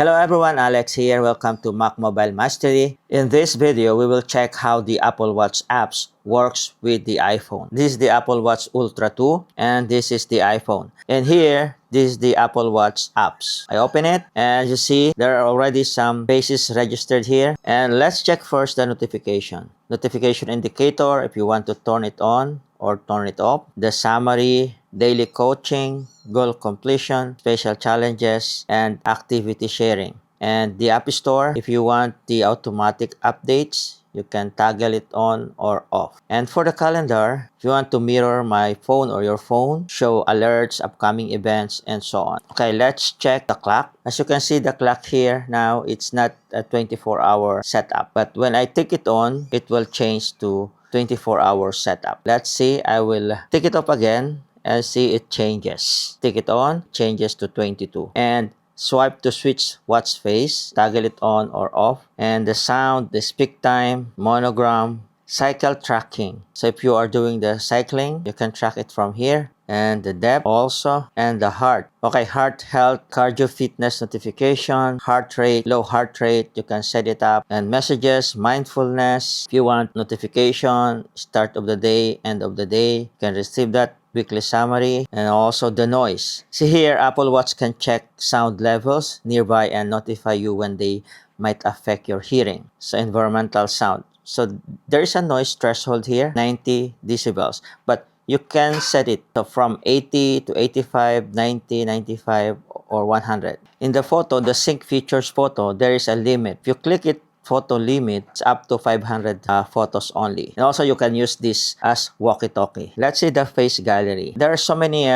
Hello everyone, Alex here. Welcome to Mac Mobile Mastery. In this video, we will check how the Apple Watch apps works with the iPhone. This is the Apple Watch Ultra 2 and this is the iPhone. And here, this is the Apple Watch apps. I open it and you see there are already some faces registered here. And let's check first the notification. Notification indicator if you want to turn it on or turn it off. The summary, daily coaching, goal completion, special challenges, and activity sharing. And the App Store, if you want the automatic updates, you can toggle it on or off. And for the calendar, if you want to mirror my phone or your phone, show alerts, upcoming events, and so on. Okay, let's check the clock. As you can see, the clock here now, it's not a 24-hour setup. But when I take it on, it will change to 24-hour setup. Let's see, I will take it off again and see it changes. Take it on, changes to 22. And swipe to switch watch face, toggle it on or off. And the sound, the speak time, monogram, cycle tracking. So if you are doing the cycling, you can track it from here. And the depth also, and the heart. Okay, heart health, cardio fitness notification, heart rate, low heart rate, you can set it up. And messages, mindfulness, if you want notification, start of the day, end of the day, you can receive that. Weekly summary, and also the noise. See here, Apple Watch can check sound levels nearby and notify you when they might affect your hearing. So environmental sound. So there is a noise threshold here, 90 decibels. But you can set it from 80 to 85, 90, 95, or 100. In the photo, the sync features photo, there is a limit. If you click it, photo limit, it's up to 500 photos only. And also, you can use this as walkie-talkie. Let's see the face gallery. There are so many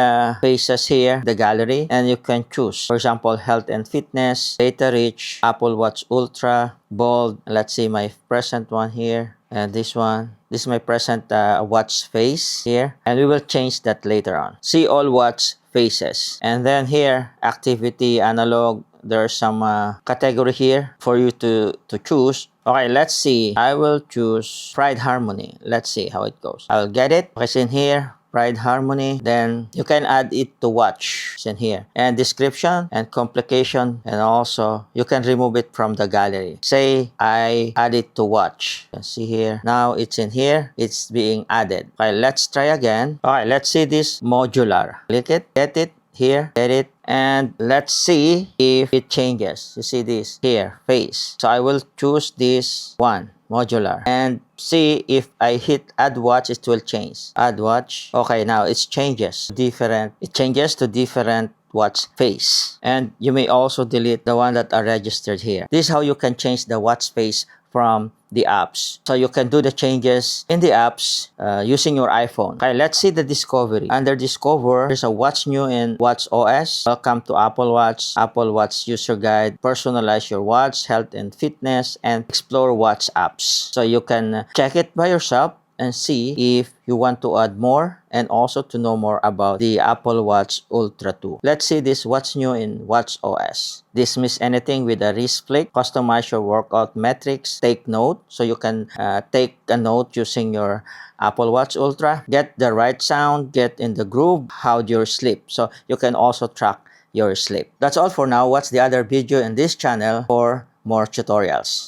faces here, the gallery, and you can choose. For example, health and fitness, data rich, Apple Watch Ultra, bold. Let's see my present one here. And this one. This is my present watch face here. And we will change that later on. See all watch faces. And then here, activity, analog. There's some category here for you to choose. Okay, let's see. I will choose Pride Harmony. Let's see how it goes. I'll get it. Okay, it's in here. Pride Harmony. Then you can add it to watch. It's in here. And description and complication. And also, you can remove it from the gallery. Say, I add it to watch. You can see here. Now, it's in here. It's being added. Okay, let's try again. Okay, let's see this modular. Click it. Get it. Here, get it, and let's see if it changes. You see this here, face. So I will choose this one, modular, and see if I hit add watch, it will change. Add watch. Okay, now it changes different. It changes to different watch face, and you may also delete the one that are registered here. This is how you can change the watch face from the apps. So you can do the changes in the apps using your iPhone. Okay, let's see the discovery. Under discover, there's a what's new in Watch OS. Welcome to Apple Watch user guide, personalize your watch, health and fitness, and explore watch apps. So you can check it by yourself and see if you want to add more and also to know more about the Apple Watch Ultra 2. Let's see this what's new in Watch OS. Dismiss anything with a wrist flick. Customize your workout metrics. Take note. So you can take a note using your Apple Watch Ultra. Get the right sound. Get in the groove. How'd your sleep? So you can also track your sleep. That's all for now. Watch the other video in this channel for more tutorials.